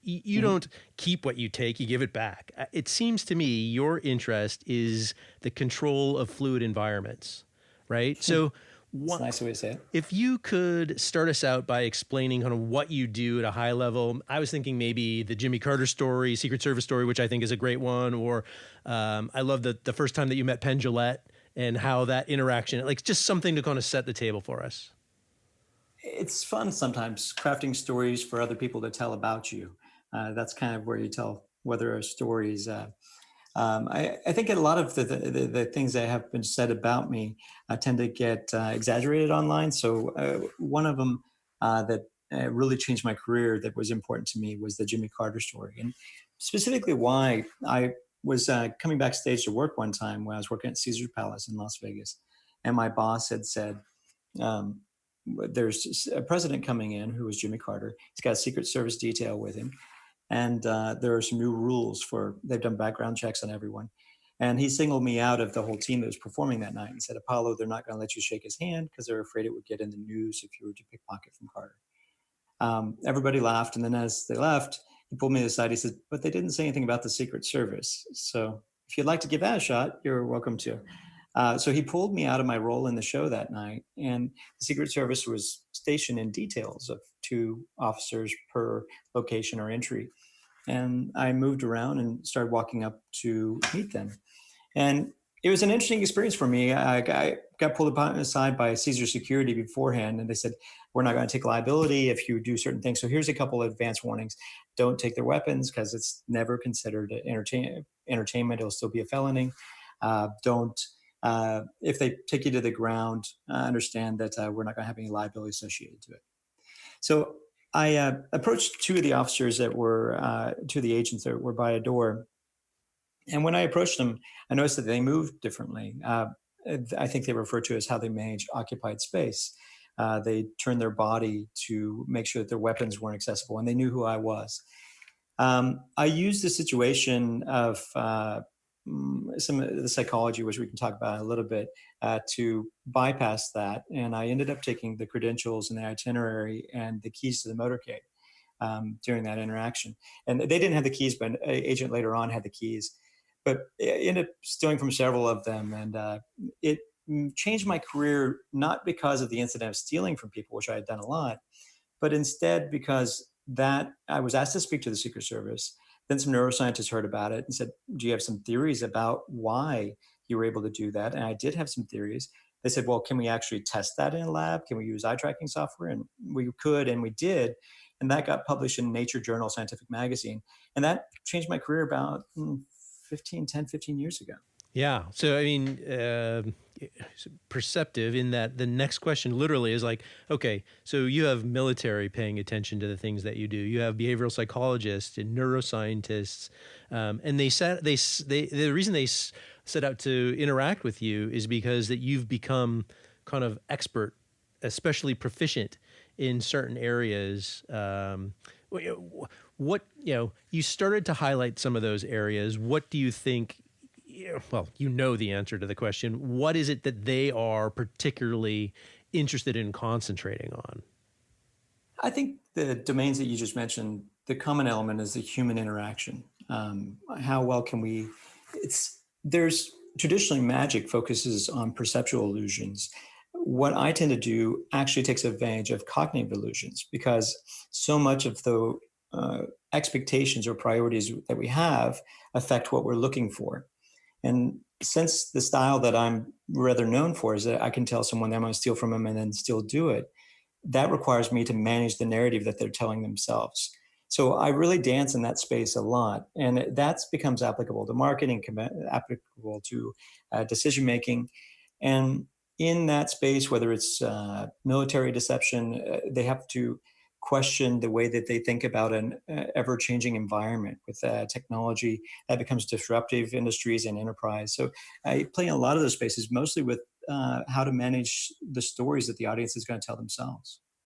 You don't keep what you take, you give it back. It seems to me your interest is the control of fluid environments, right? So It's a what, nice way to say it. if you could start us out by explaining kind of what you do at a high level, I was thinking maybe the Jimmy Carter story, Secret Service story, which I think is a great one, or I love the first time that you met Penn Jillette and how that interaction, like just something to kind of set the table for us. It's fun sometimes crafting stories for other people to tell about you. That's kind of where you tell whether a story is. I think a lot of the things that have been said about me tend to get exaggerated online. So one of them that really changed my career that was important to me was the Jimmy Carter story. And specifically why I was coming backstage to work one time when I was working at Caesar's Palace in Las Vegas. And my boss had said, um, there's a president coming in who was Jimmy Carter. He's got a Secret Service detail with him. And there are some new rules for, they've done background checks on everyone. And he singled me out of the whole team that was performing that night and said, Apollo, they're not going to let you shake his hand because they're afraid it would get in the news if you were to pickpocket from Carter. Everybody laughed. And then as they left, he pulled me aside. He said, but they didn't say anything about the Secret Service. So if you'd like to give that a shot, you're welcome to. So he pulled me out of my role in the show that night. And the Secret Service was stationed in details of 2 officers per location or entry. And I moved around and started walking up to meet them. And it was an interesting experience for me. I got pulled aside by Caesar Security beforehand, and they said, we're not going to take liability if you do certain things. So here's a couple of advance warnings. Don't take their weapons because it's never considered entertainment. It'll still be a felony. Don't if they take you to the ground, understand that we're not going to have any liability associated to it. So I approached 2 of the officers that were, 2 of the agents that were by a door. And when I approached them, I noticed that they moved differently. I think they refer to it as how they manage occupied space. They turned their body to make sure that their weapons weren't accessible, and they knew who I was. I used the situation of some of the psychology, which we can talk about in a little bit, to bypass that. And I ended up taking the credentials and the itinerary and the keys to the motorcade during that interaction. And they didn't have the keys, but an agent later on had the keys. But I ended up stealing from several of them. And it changed my career, not because of the incident of stealing from people, which I had done a lot, but instead because that I was asked to speak to the Secret Service. Then some neuroscientists heard about it and said, do you have some theories about why you were able to do that? And I did have some theories. They said, well, can we actually test that in a lab? Can we use eye tracking software? And we could, and we did. And that got published in Nature Journal Scientific Magazine. And that changed my career about 15 years ago. Yeah. So, I mean, perceptive in that the next question literally is like, okay, so you have military paying attention to the things that you do. You have behavioral psychologists and neuroscientists. And the reason they set out to interact with you is because that you've become kind of expert, especially proficient in certain areas. You started to highlight some of those areas. What do you think? Well, you know the answer to the question. What is it that they are particularly interested in concentrating on? I think the domains that you just mentioned, the common element is the human interaction. How well can we? There's traditionally magic focuses on perceptual illusions. What I tend to do actually takes advantage of cognitive illusions because so much of the expectations or priorities that we have affect what we're looking for. And since the style that I'm rather known for is that I can tell someone that I'm going to steal from them and then still do it, that requires me to manage the narrative that they're telling themselves. So I really dance in that space a lot. And that becomes applicable to marketing, applicable to decision making. And in that space, whether it's military deception, they have to question the way that they think about an ever-changing environment with technology that becomes disruptive industries and enterprise. So I play in a lot of those spaces, mostly with how to manage the stories that the audience is going to tell themselves.